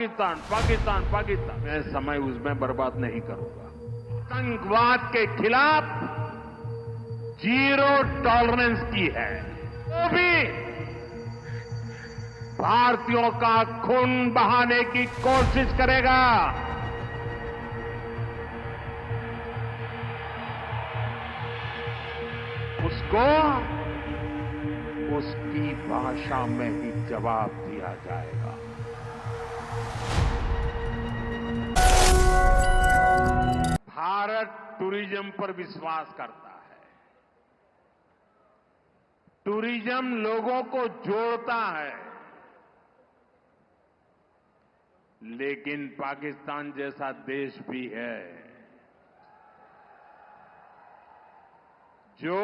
पाकिस्तान पाकिस्तान पाकिस्तान मैं समय उसमें बर्बाद नहीं करूंगा। आतंकवाद के खिलाफ जीरो टॉलरेंस की है। वो भी भारतीयों का खून बहाने की कोशिश करेगा, उसको उसकी भाषा में ही जवाब दिया जाएगा। भारत टूरिज्म पर विश्वास करता है। टूरिज्म लोगों को जोड़ता है, लेकिन पाकिस्तान जैसा देश भी है जो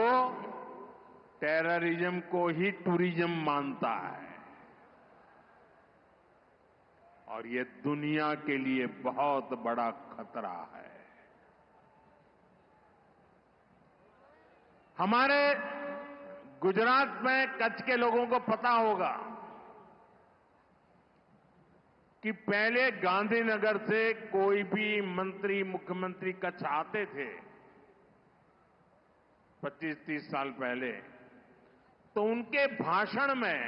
टेररिज्म को ही टूरिज्म मानता है, और ये दुनिया के लिए बहुत बड़ा खतरा है। हमारे गुजरात में कच्छ के लोगों को पता होगा कि पहले गांधीनगर से कोई भी मंत्री मुख्यमंत्री कच्छ आते थे 25-30 साल पहले, तो उनके भाषण में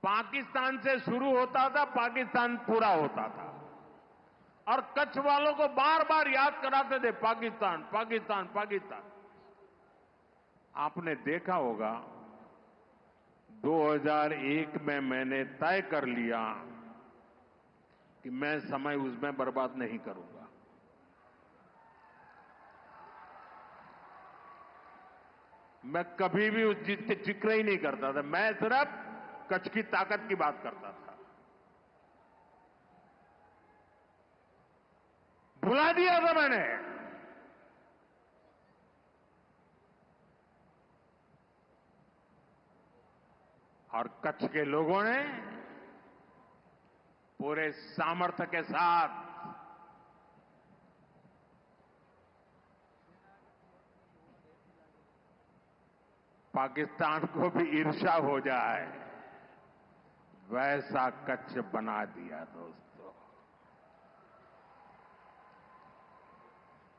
पाकिस्तान से शुरू होता था, पाकिस्तान पूरा होता था, और कच्छ वालों को बार बार याद कराते थे पाकिस्तान पाकिस्तान पाकिस्तान। आपने देखा होगा 2001 में मैंने तय कर लिया कि मैं समय उसमें बर्बाद नहीं करूंगा। मैं कभी भी उस चीज के जिक्र ही नहीं करता था, मैं सिर्फ कच्छ की ताकत की बात करता था। भुला दिया था मैंने। और कच्छ के लोगों ने पूरे सामर्थ्य के साथ पाकिस्तान को भी ईर्ष्या हो जाए वैसा कच्छ बना दिया। दोस्तों,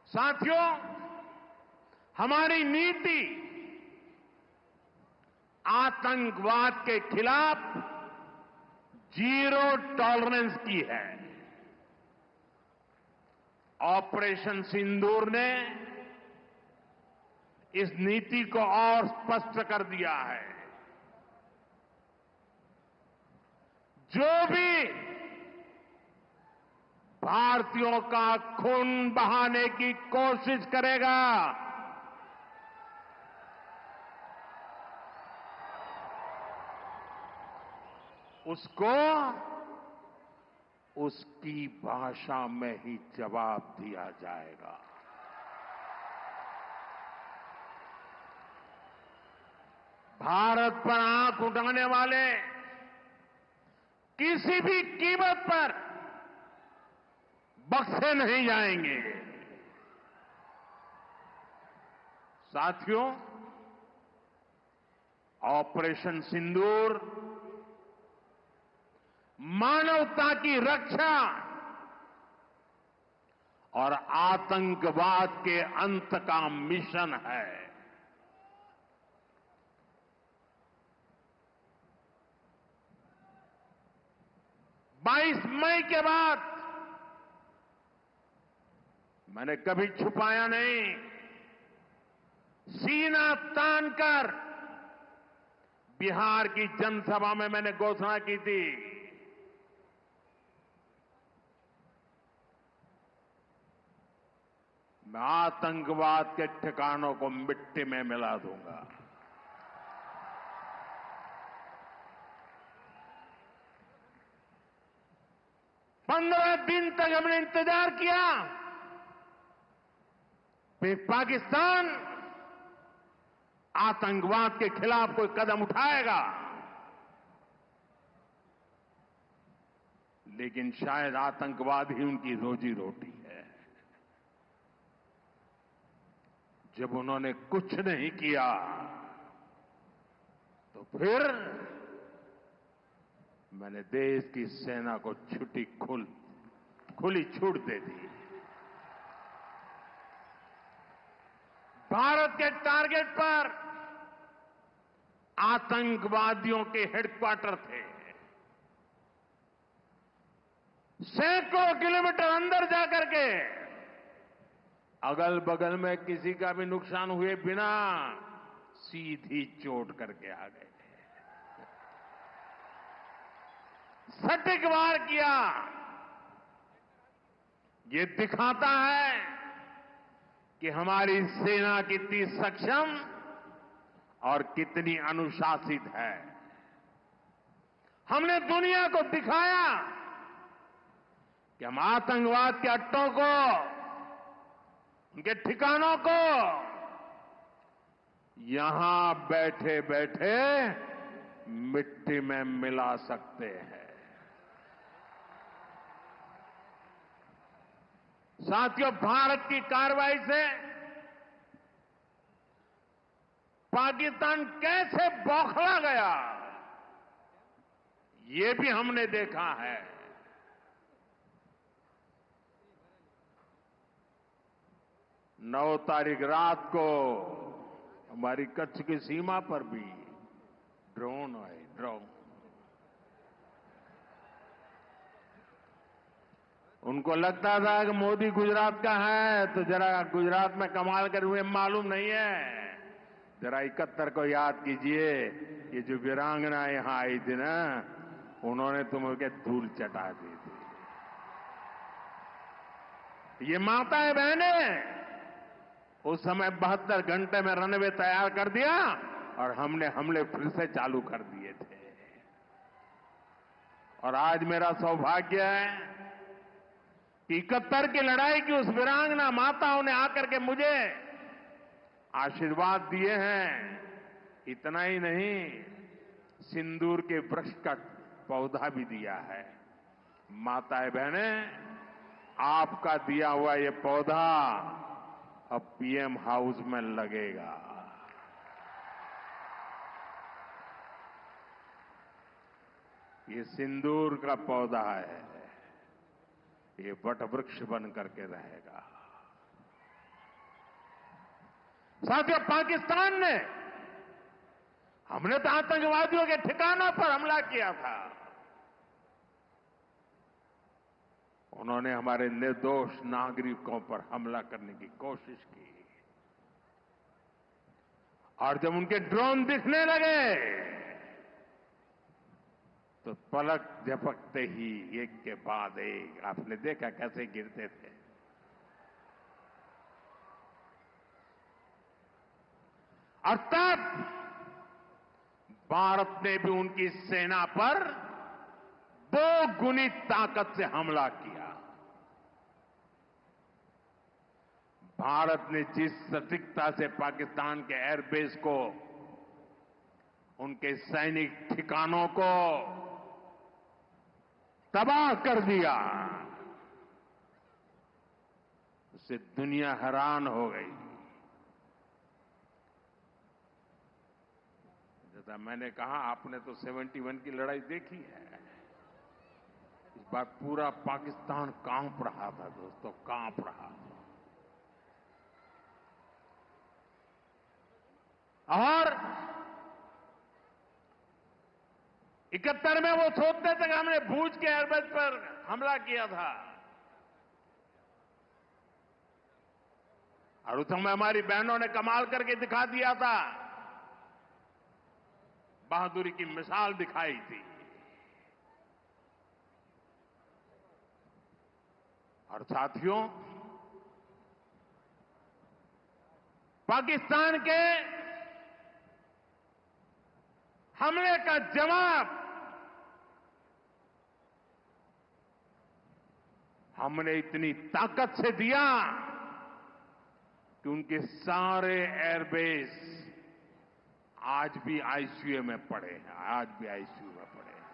साथियों, हमारी नीति आतंकवाद के खिलाफ जीरो टॉलरेंस की है। ऑपरेशन सिंदूर ने इस नीति को और स्पष्ट कर दिया है। जो भी भारतीयों का खून बहाने की कोशिश करेगा, उसको उसकी भाषा में ही जवाब दिया जाएगा। भारत पर आंख उठाने वाले किसी भी कीमत पर बख्शे नहीं जाएंगे। साथियों, ऑपरेशन सिंदूर मानवता की रक्षा और आतंकवाद के अंत का मिशन है। 22 मई के बाद मैंने कभी छुपाया नहीं, सीना तानकर बिहार की जनसभा में मैंने घोषणा की थी, मैं आतंकवाद के ठिकानों को मिट्टी में मिला दूंगा। पंद्रह दिन तक हमने इंतजार किया, फिर पाकिस्तान आतंकवाद के खिलाफ कोई कदम उठाएगा, लेकिन शायद आतंकवाद ही उनकी रोजी रोटी है। जब उन्होंने कुछ नहीं किया तो फिर मैंने देश की सेना को खुली छूट दे दी। भारत के टारगेट पर आतंकवादियों के हेडक्वार्टर थे। सैकड़ों किलोमीटर अंदर जाकर के अगल बगल में किसी का भी नुकसान हुए बिना सीधी चोट करके आ गए। सटीक वार किया। ये दिखाता है कि हमारी सेना कितनी सक्षम और कितनी अनुशासित है। हमने दुनिया को दिखाया कि हम आतंकवाद के अड्डों को, उनके ठिकानों को यहां बैठे बैठे मिट्टी में मिला सकते हैं। साथियों, भारत की कार्रवाई से पाकिस्तान कैसे बौखला गया, ये भी हमने देखा है। 9 तारीख रात को हमारी कच्छ की सीमा पर भी ड्रोन आए। उनको लगता था कि मोदी गुजरात का है तो जरा गुजरात में कमाल कर हुए मालूम नहीं है। जरा 71 को याद कीजिए, ये जो वीरांगना यहां आई थी ना, उन्होंने तुमके धूल चटा दी थी। ये माताएं बहनें उस समय 72 घंटे में रनवे तैयार कर दिया और हमने हमले फिर से चालू कर दिए थे। और आज मेरा सौभाग्य है कि 71 की लड़ाई की उस वीरांगना माताओं ने आकर के मुझे आशीर्वाद दिए हैं। इतना ही नहीं, सिंदूर के वृक्ष का पौधा भी दिया है। माताएं बहनें, आपका दिया हुआ ये पौधा अब पीएम हाउस में लगेगा। ये सिंदूर का पौधा है, ये वटवृक्ष बन करके रहेगा। साथियों, पाकिस्तान ने, हमने तो आतंकवादियों के ठिकानों पर हमला किया था, उन्होंने हमारे निर्दोष नागरिकों पर हमला करने की कोशिश की। और जब उनके ड्रोन दिखने लगे तो पलक झपकते ही एक के बाद एक, आपने देखा कैसे गिरते थे। और तब भारत ने भी उनकी सेना पर 2 गुनी ताकत से हमला किया। भारत ने जिस सटीकता से पाकिस्तान के एयरबेस को, उनके सैनिक ठिकानों को तबाह कर दिया, उससे दुनिया हैरान हो गई। जैसा मैंने कहा, आपने तो 71 की लड़ाई देखी है। इस बार पूरा पाकिस्तान कांप रहा था दोस्तों, कांप रहा था। और 71 में वो सोचते थे कि हमने भूज के एयरबेस पर हमला किया था, और उस समय हमारी बहनों ने कमाल करके दिखा दिया था, बहादुरी की मिसाल दिखाई थी। और साथियों, पाकिस्तान के हमले का जवाब हमने इतनी ताकत से दिया कि उनके सारे एयरबेस आज भी आईसीयू में पड़े हैं, आज भी आईसीयू में पड़े हैं।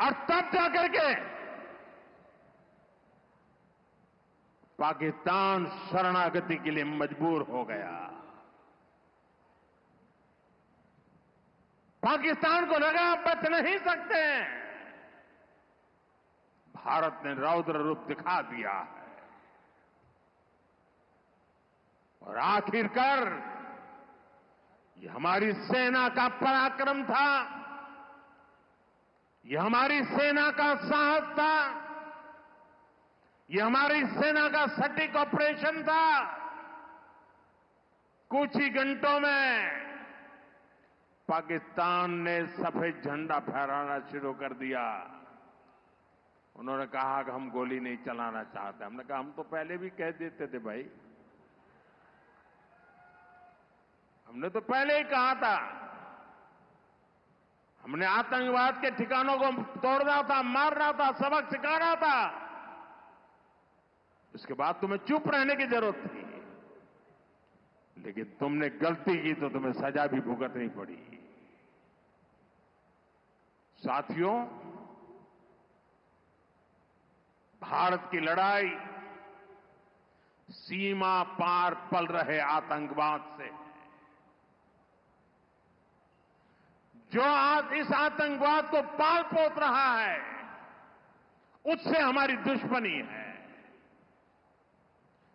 और तब जाकर के पाकिस्तान शरणागति के लिए मजबूर हो गया। पाकिस्तान को लगा आप बच नहीं सकते। भारत ने रौद्र रूप दिखा दिया है और आखिरकार ये हमारी सेना का पराक्रम था, ये हमारी सेना का साहस था, ये हमारी सेना का सटीक ऑपरेशन था। कुछ ही घंटों में पाकिस्तान ने सफेद झंडा फहराना शुरू कर दिया। उन्होंने कहा कि हम गोली नहीं चलाना चाहते। हमने कहा हम तो पहले भी कह देते थे भाई, हमने तो पहले ही कहा था। हमने आतंकवाद के ठिकानों को तोड़ना था, मारना था, सबक सिखाना था। उसके बाद तुम्हें चुप रहने की जरूरत थी, लेकिन तुमने गलती की तो तुम्हें सजा भी भुगतनी पड़ी। साथियों, भारत की लड़ाई सीमा पार पल रहे आतंकवाद से। जो आज इस आतंकवाद को पाल पोस रहा है, उससे हमारी दुश्मनी है।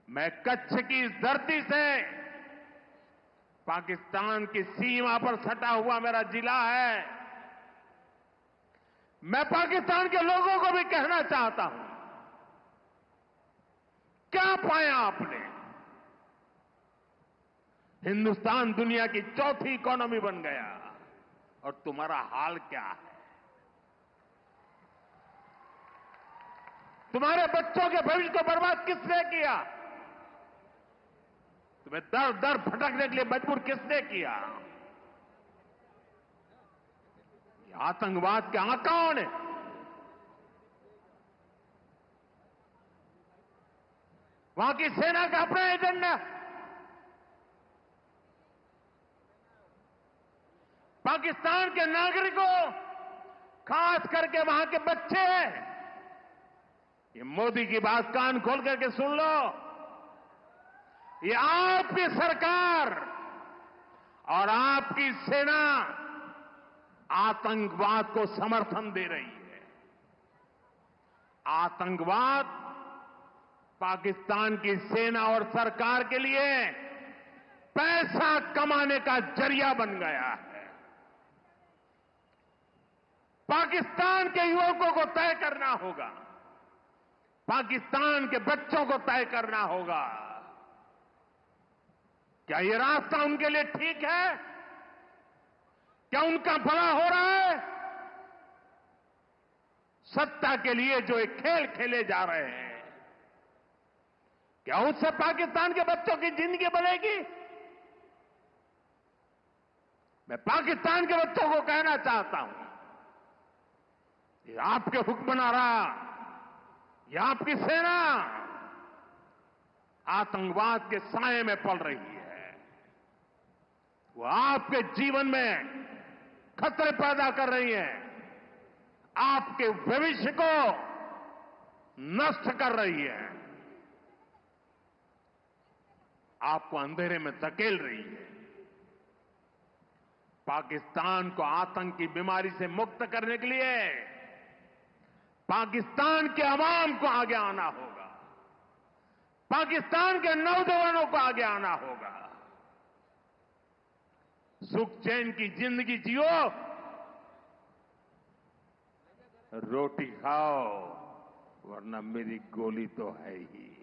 मैं कच्छ की इस धरती से, पाकिस्तान की सीमा पर सटा हुआ मेरा जिला है, मैं पाकिस्तान के लोगों को भी कहना चाहता हूं, क्या पाया आपने? हिंदुस्तान दुनिया की चौथी इकोनॉमी बन गया और तुम्हारा हाल क्या है? तुम्हारे बच्चों के भविष्य को बर्बाद किसने किया? तुम्हें दर दर भटकने के लिए मजबूर किसने किया? ये आतंकवाद के आकाओं ने। वहां की सेना का अपना एजेंडा, पाकिस्तान के नागरिकों, खास करके वहां के बच्चे, ये मोदी की बात कान खोल करके सुन लो। ये आपकी सरकार और आपकी सेना आतंकवाद को समर्थन दे रही है। आतंकवाद पाकिस्तान की सेना और सरकार के लिए पैसा कमाने का जरिया बन गया है। पाकिस्तान के युवकों को तय करना होगा, पाकिस्तान के बच्चों को तय करना होगा, क्या ये रास्ता उनके लिए ठीक है? क्या उनका भला हो रहा है? सत्ता के लिए जो एक खेल खेले जा रहे हैं, क्या उससे पाकिस्तान के बच्चों की जिंदगी बनेगी? मैं पाकिस्तान के बच्चों को कहना चाहता हूं, ये आपके हुक्मनारा, ये आपकी सेना आतंकवाद के साए में पल रही है। वो आपके जीवन में खतरे पैदा कर रही है, आपके भविष्य को नष्ट कर रही है, आपको अंधेरे में धकेल रही है। पाकिस्तान को आतंक की बीमारी से मुक्त करने के लिए पाकिस्तान के अवाम को आगे आना होगा, पाकिस्तान के नौजवानों को आगे आना होगा। सुख चैन की जिंदगी जियो, रोटी खाओ, वरना मेरी गोली तो है ही।